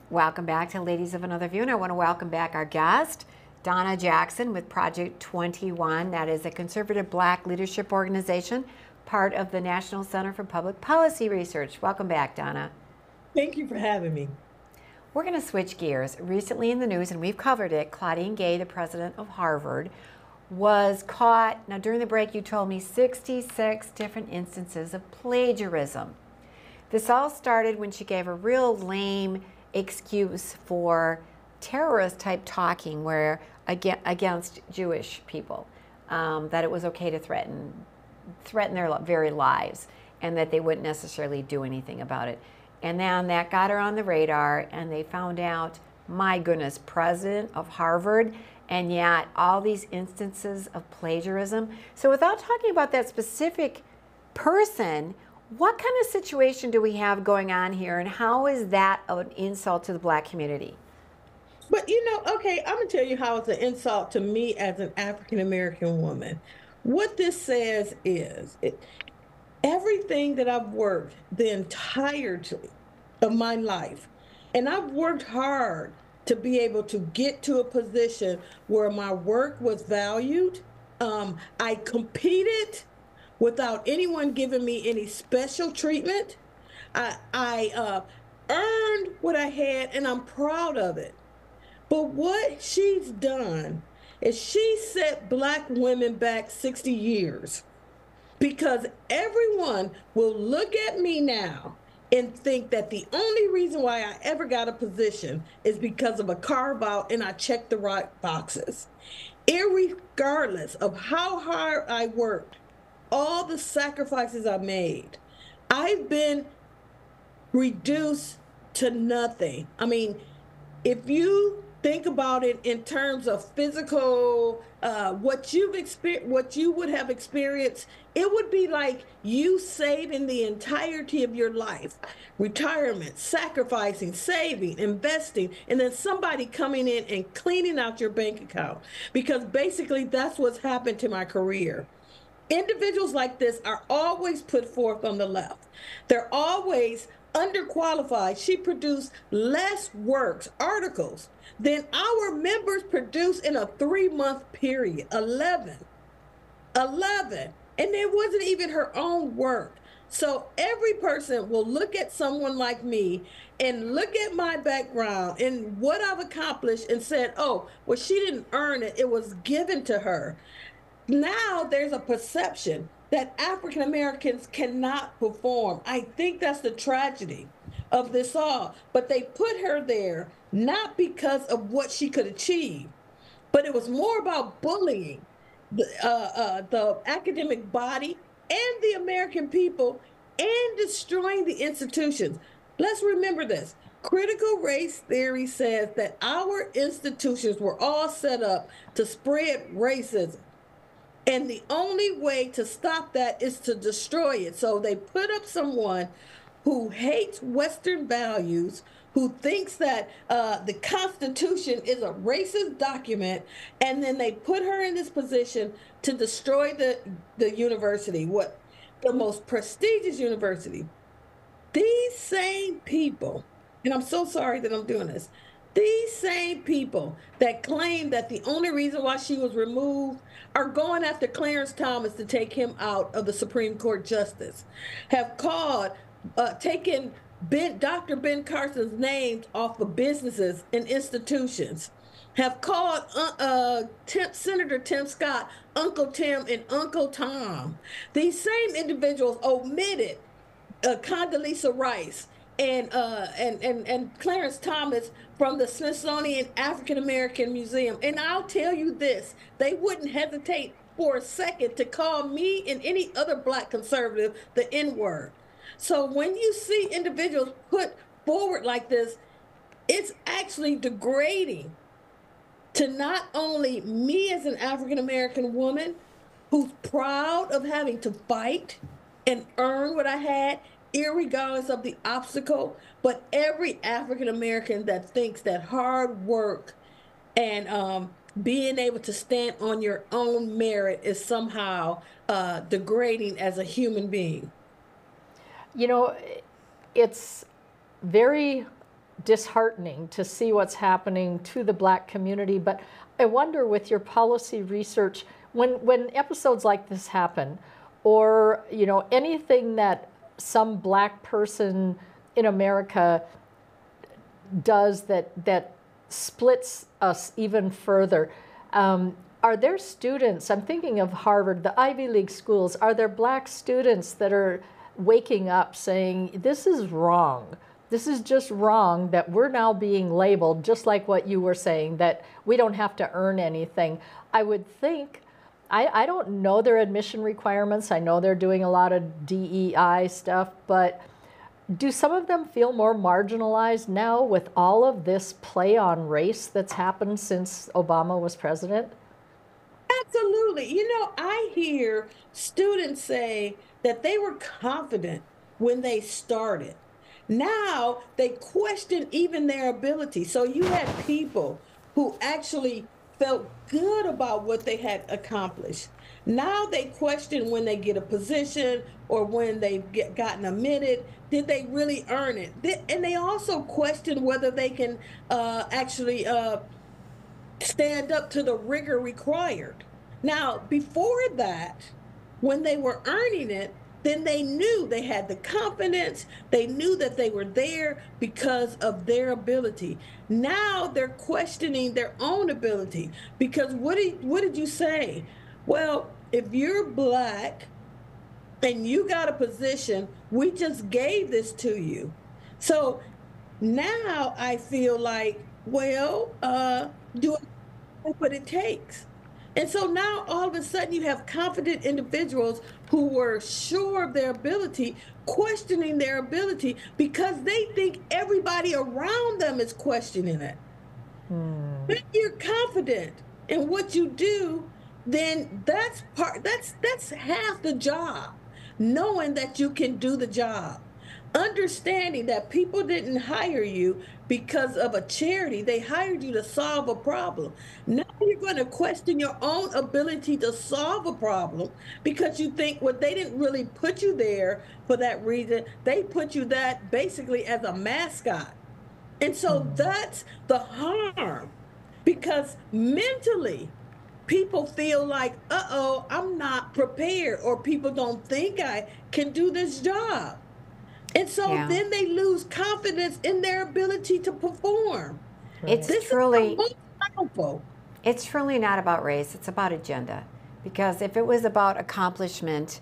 Welcome back to Ladies of Another View, and I want to welcome back our guest, Donna Jackson with Project 21. That is a conservative Black leadership organization, part of the National Center for Public Policy Research. Welcome back, Donna. Thank you for having me. We're going to switch gears. Recently in the news, and we've covered it, Claudine Gay, the president of Harvard, was caught. Now, during the break, you told me 66 different instances of plagiarism. This all started when she gave a real lame excuse for terrorist type talking where against Jewish people, that it was okay to threaten their very lives and that they wouldn't necessarily do anything about it. And then that got her on the radar, and they found out, my goodness, president of Harvard, and yet all these instances of plagiarism. So without talking about that specific person, what kind of situation do we have going on here, and how is that an insult to the Black community? But okay, I'm gonna tell you how it's an insult to me as an African American woman. What this says is everything that I've worked the entirety of my life, and I've worked hard to be able to get to a position where my work was valued. I competed without anyone giving me any special treatment. I earned what I had, and I'm proud of it. But what she's done is she set Black women back 60 years, because everyone will look at me now and think that the only reason why I ever got a position is because of a carve out and I checked the right boxes. Irregardless of how hard I worked, all the sacrifices I made, I've been reduced to nothing. I mean, if you think about it in terms of physical, what you would have experienced, it would be like you saving the entirety of your life, retirement, sacrificing, saving, investing, and then somebody coming in and cleaning out your bank account. Because basically that's what's happened to my career. Individuals like this are always put forth on the left. They're always underqualified. She produced less works, articles, than our members produce in a 3-month period. 11. And it wasn't even her own work. So every person will look at someone like me and look at my background and what I've accomplished and said, oh, well, she didn't earn it. It was given to her. Now there's a perception that African Americans cannot perform. I think that's the tragedy of this all. But they put her there not because of what she could achieve, but it was more about bullying the academic body and the American people and destroying the institutions. Let's remember this. Critical race theory says that our institutions were all set up to spread racism. And the only way to stop that is to destroy it. So they put up someone who hates Western values, who thinks that the Constitution is a racist document, and then they put her in this position to destroy the university, what the most prestigious university. These same people, and I'm so sorry that I'm doing this, these same people that claim that the only reason why she was removed are going after Clarence Thomas to take him out of the Supreme Court justice, have called, taken Dr. Ben Carson's names off of businesses and institutions, have called Senator Tim Scott Uncle Tim and Uncle Tom. These same individuals omitted Condoleezza Rice and Clarence Thomas from the Smithsonian African American Museum. And I'll tell you this, they wouldn't hesitate for a second to call me and any other Black conservative the N-word. So when you see individuals put forward like this, it's actually degrading to not only me as an African American woman who's proud of having to fight and earn what I had, irregardless of the obstacle, but every African American that thinks that hard work and being able to stand on your own merit is somehow degrading as a human being. You know, it's very disheartening to see what's happening to the Black community. But I wonder, with your policy research, when episodes like this happen, or anything that some Black person in America does that splits us even further, are there students, I'm thinking of Harvard, the Ivy League schools, are there Black students that are waking up saying, this is wrong? This is just wrong that we're now being labeled, just like what you were saying, that we don't have to earn anything. I would think, I don't know their admission requirements. I know they're doing a lot of DEI stuff, but do some of them feel more marginalized now with all of this play on race that's happened since Obama was president? Absolutely. I hear students say that they were confident when they started. Now they question even their ability. So you had people who actually felt good about what they had accomplished. Now they question when they get a position or when they've gotten admitted, did they really earn it? And they also question whether they can actually stand up to the rigor required. Now, before that, when they were earning it, then they knew they had the confidence. They knew that they were there because of their ability. Now they're questioning their own ability because what did you say? Well, if you're Black and you got a position, we just gave this to you. So now I feel like, well, do I know what it takes? And so now all of a sudden you have confident individuals who were sure of their ability, questioning their ability because they think everybody around them is questioning it. When you're confident in what you do, then that's half the job, knowing that you can do the job. Understanding that people didn't hire you because of a charity, they hired you to solve a problem. Now you're going to question your own ability to solve a problem because you think, well, they didn't really put you there for that reason. They put you that basically as a mascot. And so that's the harm, because mentally people feel like, uh-oh, I'm not prepared, or people don't think I can do this job. And so then they lose confidence in their ability to perform. It's This truly, is the most powerful. it's truly not about race. It's about agenda. Because if it was about accomplishment,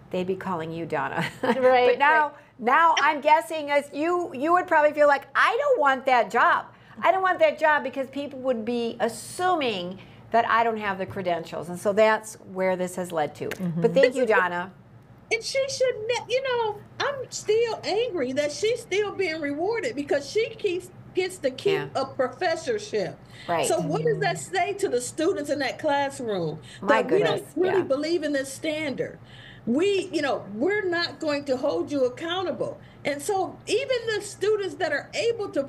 they'd be calling you Donna. Right. But now I'm guessing as you would probably feel like, I don't want that job. I don't want that job because people would be assuming that I don't have the credentials. And so that's where this has led to. But thank you, Donna. And she should, I'm still angry that she's still being rewarded because she gets to keep a professorship. Right. So what does that say to the students in that classroom? My That goodness, we don't really believe in this standard. We're not going to hold you accountable. And so even the students that are able to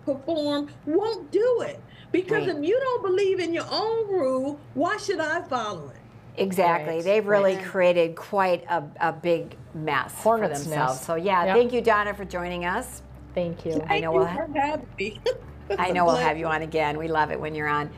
perform won't do it. Because if you don't believe in your own rule, why should I follow it? Exactly. Right. They've really created quite a big mess for themselves. Nest. So thank you, Donna, for joining us. Thank you. I know we'll Thank you for having me. I know we'll have you on again. We love it when you're on.